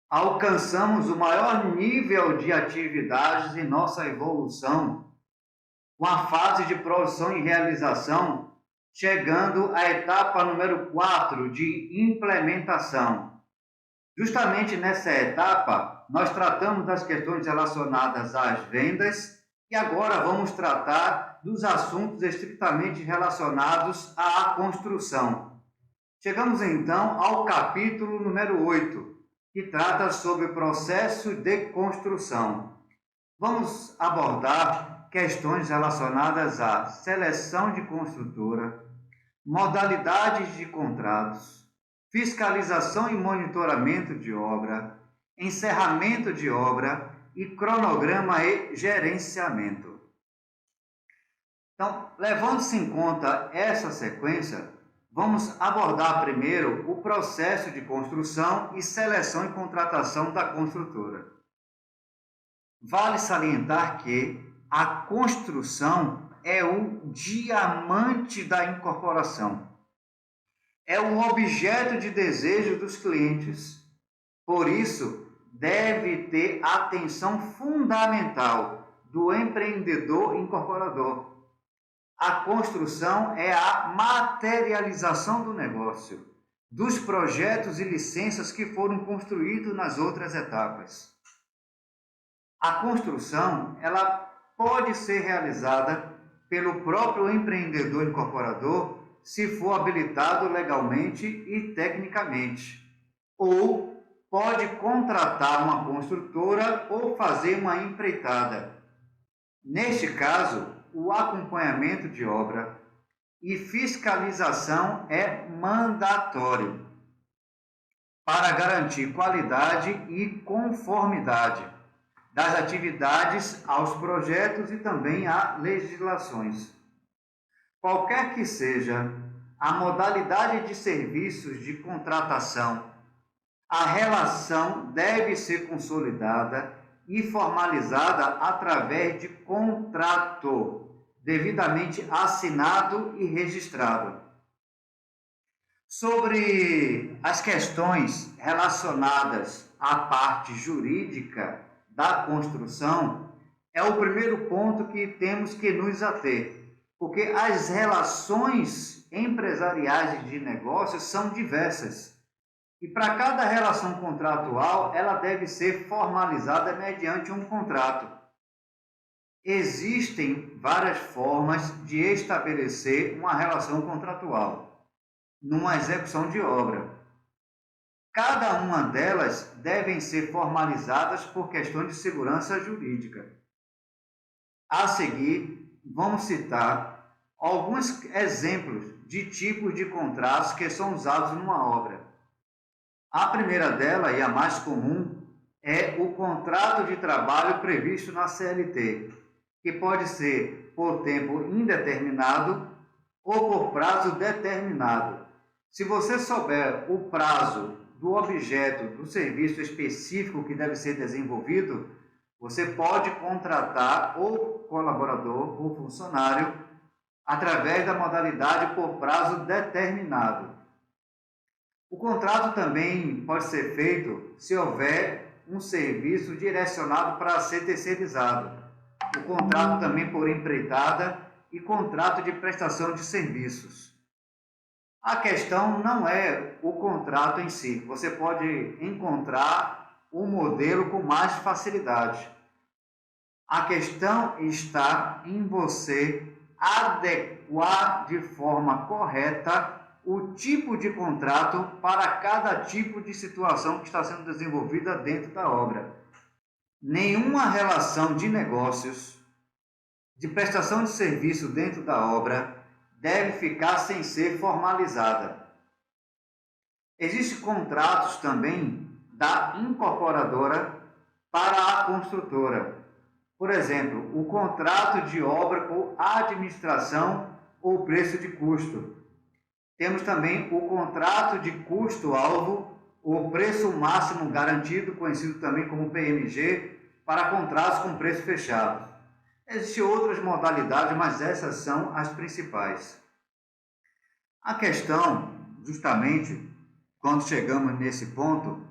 Alcançamos o maior nível de atividades em nossa evolução com a fase de produção e realização, chegando à etapa número 4 de implementação. Justamente nessa etapa, nós tratamos das questões relacionadas às vendas e agora vamos tratar dos assuntos estritamente relacionados à construção. Chegamos então ao capítulo número 8, que trata sobre o processo de construção. Vamos abordar questões relacionadas à seleção de construtora, modalidades de contratos, fiscalização e monitoramento de obra, encerramento de obra e cronograma e gerenciamento. Então, levando-se em conta essa sequência, vamos abordar primeiro o processo de construção e seleção e contratação da construtora. Vale salientar que a construção é o diamante da incorporação. É o objeto de desejo dos clientes. Por isso, deve ter atenção fundamental do empreendedor incorporador. A construção é a materialização do negócio, dos projetos e licenças que foram construídos nas outras etapas. A construção, ela pode ser realizada pelo próprio empreendedor incorporador, se for habilitado legalmente e tecnicamente, ou pode contratar uma construtora ou fazer uma empreitada. Neste caso, o acompanhamento de obra e fiscalização é mandatório para garantir qualidade e conformidade das atividades aos projetos e também a legislações. Qualquer que seja a modalidade de serviços de contratação, a relação deve ser consolidada e formalizada através de contrato, devidamente assinado e registrado. Sobre as questões relacionadas à parte jurídica da construção, é o primeiro ponto que temos que nos ater, porque as relações empresariais de negócios são diversas. E para cada relação contratual, ela deve ser formalizada mediante um contrato. Existem várias formas de estabelecer uma relação contratual numa execução de obra. Cada uma delas devem ser formalizadas por questões de segurança jurídica. A seguir, vamos citar alguns exemplos de tipos de contratos que são usados numa obra. A primeira dela, e a mais comum, é o contrato de trabalho previsto na CLT, que pode ser por tempo indeterminado ou por prazo determinado. Se você souber o prazo do objeto do serviço específico que deve ser desenvolvido, você pode contratar ou colaborador ou funcionário através da modalidade por prazo determinado. O contrato também pode ser feito se houver um serviço direcionado para ser terceirizado. O contrato também por empreitada e contrato de prestação de serviços. A questão não é o contrato em si. Você pode encontrar um modelo com mais facilidade. A questão está em você adequar de forma correta o tipo de contrato para cada tipo de situação que está sendo desenvolvida dentro da obra. Nenhuma relação de negócios, de prestação de serviço dentro da obra, deve ficar sem ser formalizada. Existem contratos também da incorporadora para a construtora. Por exemplo, o contrato de obra por administração ou preço de custo. Temos também o contrato de custo-alvo, o preço máximo garantido, conhecido também como PMG, para contratos com preço fechado. Existem outras modalidades, mas essas são as principais. A questão, justamente, quando chegamos nesse ponto,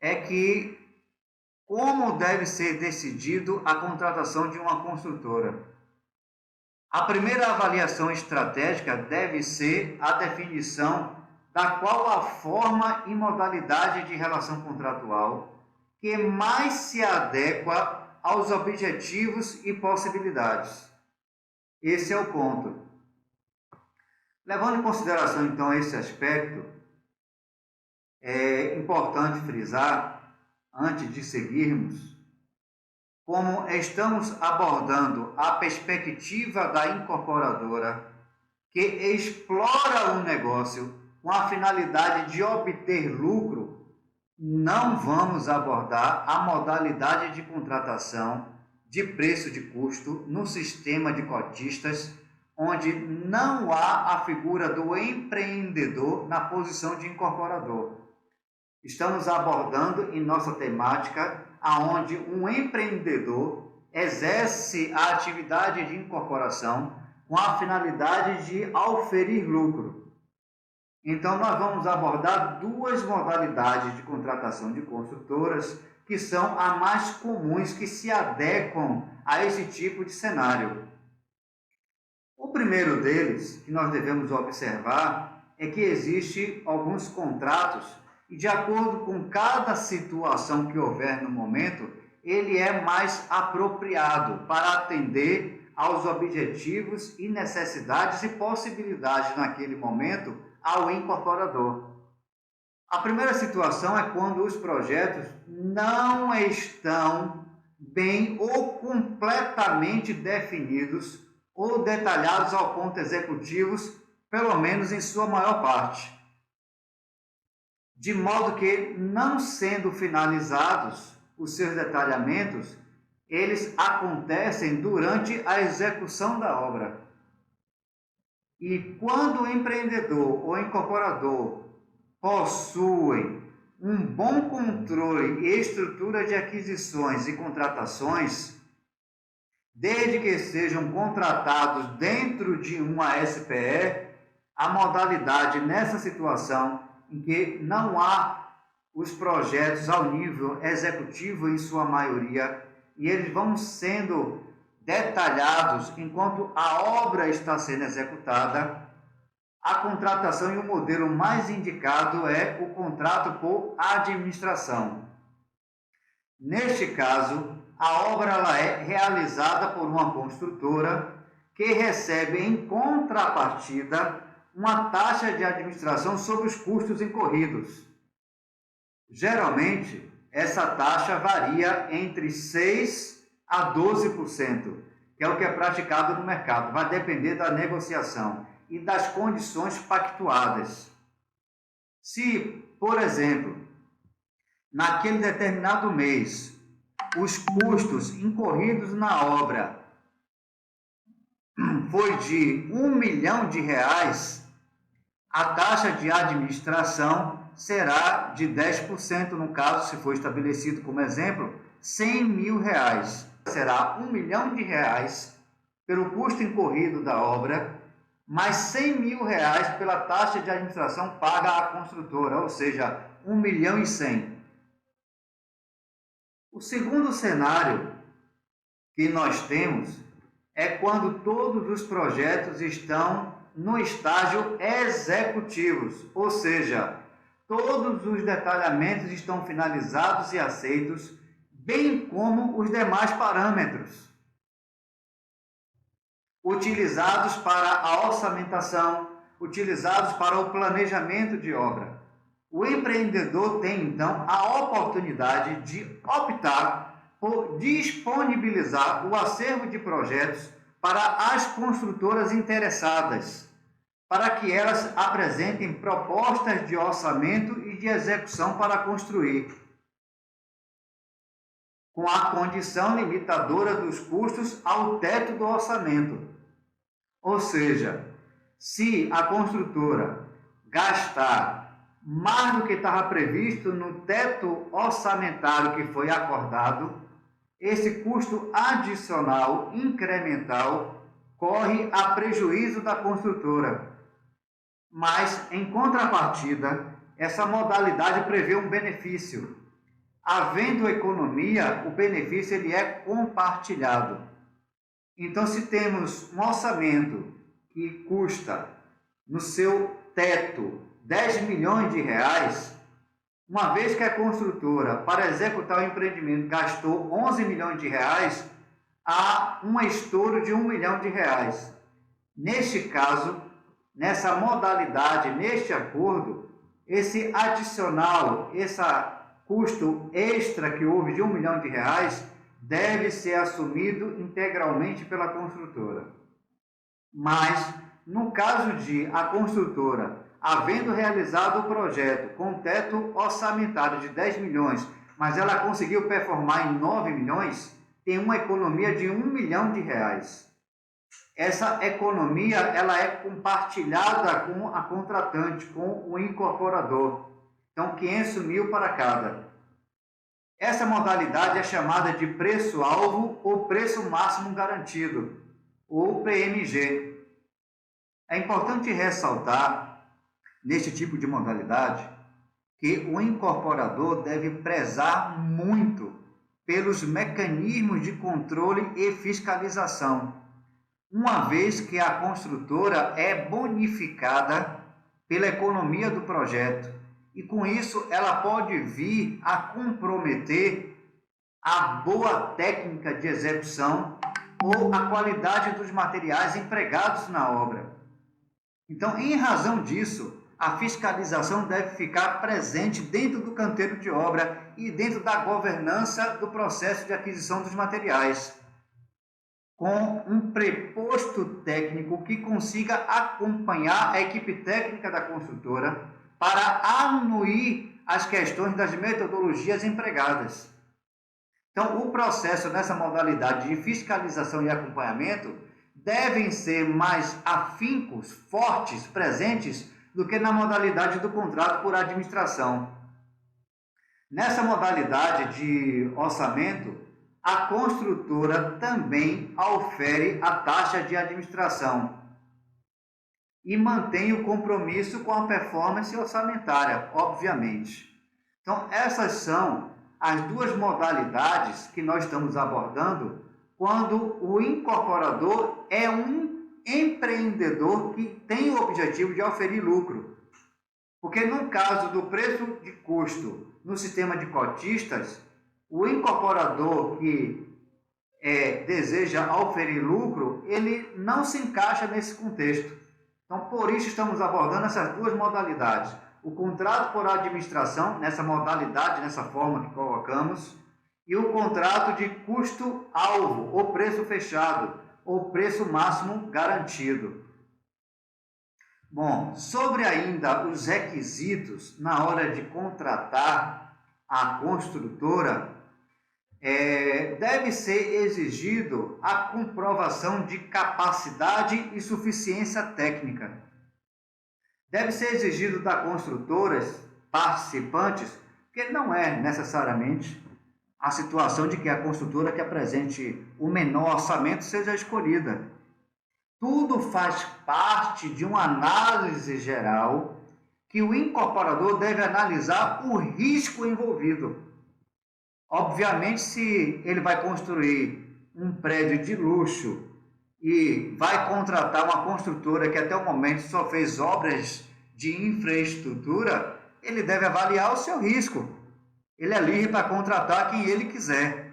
é que como deve ser decidido a contratação de uma construtora. A primeira avaliação estratégica deve ser a definição da qual a forma e modalidade de relação contratual que mais se adequa aos objetivos e possibilidades. Esse é o ponto. Levando em consideração, então, esse aspecto, é importante frisar, antes de seguirmos, como estamos abordando a perspectiva da incorporadora que explora o negócio com a finalidade de obter lucro, não vamos abordar a modalidade de contratação de preço de custo no sistema de cotistas, onde não há a figura do empreendedor na posição de incorporador. Estamos abordando em nossa temática aonde um empreendedor exerce a atividade de incorporação com a finalidade de auferir lucro. Então, nós vamos abordar duas modalidades de contratação de construtoras que são as mais comuns, que se adequam a esse tipo de cenário. O primeiro deles, que nós devemos observar, é que existem alguns contratos e, de acordo com cada situação que houver no momento, ele é mais apropriado para atender aos objetivos e necessidades e possibilidades naquele momento ao incorporador. A primeira situação é quando os projetos não estão bem ou completamente definidos ou detalhados ao ponto executivos, pelo menos em sua maior parte. De modo que, não sendo finalizados os seus detalhamentos, eles acontecem durante a execução da obra. E quando o empreendedor ou incorporador possuem um bom controle e estrutura de aquisições e contratações, desde que sejam contratados dentro de uma SPE, a modalidade nessa situação em que não há os projetos ao nível executivo em sua maioria, e eles vão sendo detalhados enquanto a obra está sendo executada, a contratação e o modelo mais indicado é o contrato por administração. Neste caso, a obra ela é realizada por uma construtora que recebe em contrapartida uma taxa de administração sobre os custos incorridos. Geralmente, essa taxa varia entre 6% a 12%, que é o que é praticado no mercado. Vai depender da negociação e das condições pactuadas. Se, por exemplo, naquele determinado mês, os custos incorridos na obra foi de R$ 1 milhão, a taxa de administração será de 10%, no caso, se for estabelecido como exemplo, R$ 100 mil. Será R$ 1 milhão pelo custo incorrido da obra, mais R$ 100 mil pela taxa de administração paga à construtora, ou seja, R$ 1 milhão e 100. O segundo cenário que nós temos é quando todos os projetos estão no estágio executivos, ou seja, todos os detalhamentos estão finalizados e aceitos, bem como os demais parâmetros utilizados para a orçamentação, utilizados para o planejamento de obra. O empreendedor tem, então, a oportunidade de optar por disponibilizar o acervo de projetos para as construtoras interessadas, para que elas apresentem propostas de orçamento e de execução para construir, com a condição limitadora dos custos ao teto do orçamento. Ou seja, Se a construtora gastar mais do que estava previsto no teto orçamentário que foi acordado, esse custo adicional incremental corre a prejuízo da construtora. Mas, em contrapartida, essa modalidade prevê um benefício. Havendo economia, o benefício ele é compartilhado. Então, se temos um orçamento que custa, no seu teto, 10 milhões de reais, uma vez que a construtora, para executar o empreendimento, gastou 11 milhões de reais, há um estouro de 1 milhão de reais. Neste caso, nessa modalidade, neste acordo, esse adicional, esse custo extra que houve de 1 milhão de reais, deve ser assumido integralmente pela construtora. Mas, no caso de a construtora, havendo realizado o projeto com teto orçamentário de 10 milhões, mas ela conseguiu performar em 9 milhões, tem uma economia de 1 milhão de reais. Essa economia ela é compartilhada com a contratante, com o incorporador. Então, 500 mil para cada. Essa modalidade é chamada de preço-alvo ou preço máximo garantido, ou PMG. É importante ressaltar, neste tipo de modalidade, que o incorporador deve prezar muito pelos mecanismos de controle e fiscalização, uma vez que a construtora é bonificada pela economia do projeto e com isso ela pode vir a comprometer a boa técnica de execução ou a qualidade dos materiais empregados na obra. Então, em razão disso, a fiscalização deve ficar presente dentro do canteiro de obra e dentro da governança do processo de aquisição dos materiais, com um preposto técnico que consiga acompanhar a equipe técnica da construtora para anuir as questões das metodologias empregadas. Então, o processo nessa modalidade de fiscalização e acompanhamento devem ser mais afincos, fortes, presentes, do que na modalidade do contrato por administração. Nessa modalidade de orçamento, a construtora também ofere a taxa de administração e mantém o compromisso com a performance orçamentária, obviamente. Então, essas são as duas modalidades que nós estamos abordando quando o incorporador é um empreendedor que tem o objetivo de oferir lucro. Porque no caso do preço de custo no sistema de cotistas, o incorporador que deseja oferir lucro, ele não se encaixa nesse contexto. Então, por isso estamos abordando essas duas modalidades. O contrato por administração, nessa modalidade, nessa forma que colocamos, e o contrato de custo-alvo, ou preço fechado, ou preço máximo garantido. Bom, sobre ainda os requisitos na hora de contratar a construtora, deve ser exigido a comprovação de capacidade e suficiência técnica. Deve ser exigido da construtoras participantes, porque não é necessariamente a situação de que a construtora que apresente o menor orçamento seja escolhida. Tudo faz parte de uma análise geral que o incorporador deve analisar o risco envolvido. Obviamente, se ele vai construir um prédio de luxo e vai contratar uma construtora que até o momento só fez obras de infraestrutura, ele deve avaliar o seu risco. Ele é livre para contratar quem ele quiser.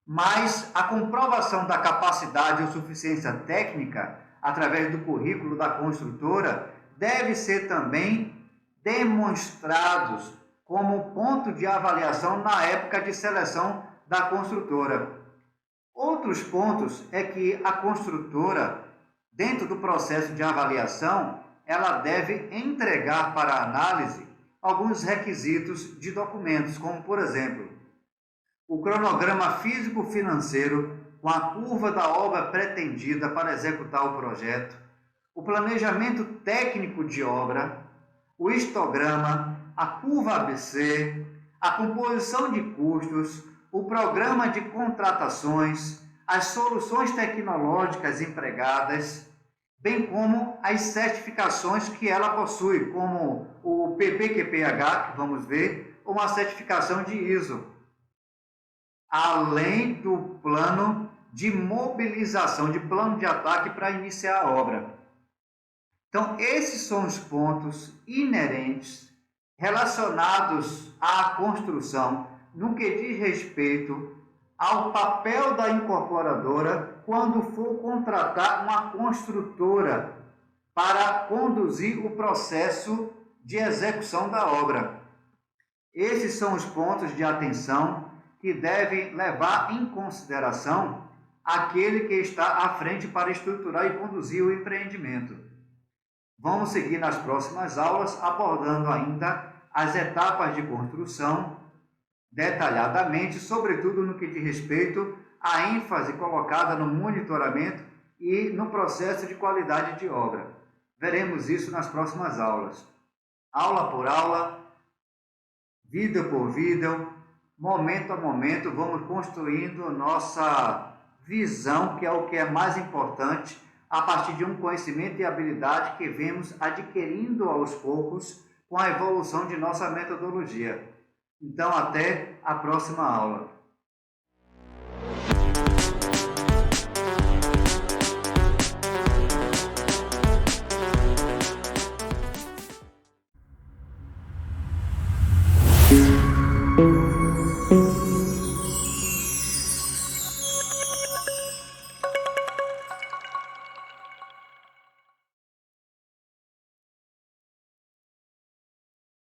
Mas a comprovação da capacidade ou suficiência técnica, através do currículo da construtora, deve ser também demonstrados como ponto de avaliação na época de seleção da construtora. Outros pontos é que a construtora, dentro do processo de avaliação, ela deve entregar para análise alguns requisitos de documentos, como, por exemplo, o cronograma físico-financeiro com a curva da obra pretendida para executar o projeto, o planejamento técnico de obra, o histograma, a curva ABC, a composição de custos, o programa de contratações, as soluções tecnológicas empregadas, bem como as certificações que ela possui, como o PPQPH, que vamos ver, ou uma certificação de ISO, além do plano de mobilização, de plano de ataque para iniciar a obra. Então, esses são os pontos inerentes relacionados à construção, no que diz respeito ao papel da incorporadora quando for contratar uma construtora para conduzir o processo de execução da obra. Esses são os pontos de atenção que devem levar em consideração aquele que está à frente para estruturar e conduzir o empreendimento. Vamos seguir nas próximas aulas abordando ainda as etapas de construção detalhadamente, sobretudo no que diz respeito à ênfase colocada no monitoramento e no processo de qualidade de obra. Veremos isso nas próximas aulas. Aula por aula, vídeo por vídeo, momento a momento, vamos construindo nossa visão, que é o que é mais importante, a partir de um conhecimento e habilidade que vemos adquirindo aos poucos com a evolução de nossa metodologia. Então, até a próxima aula.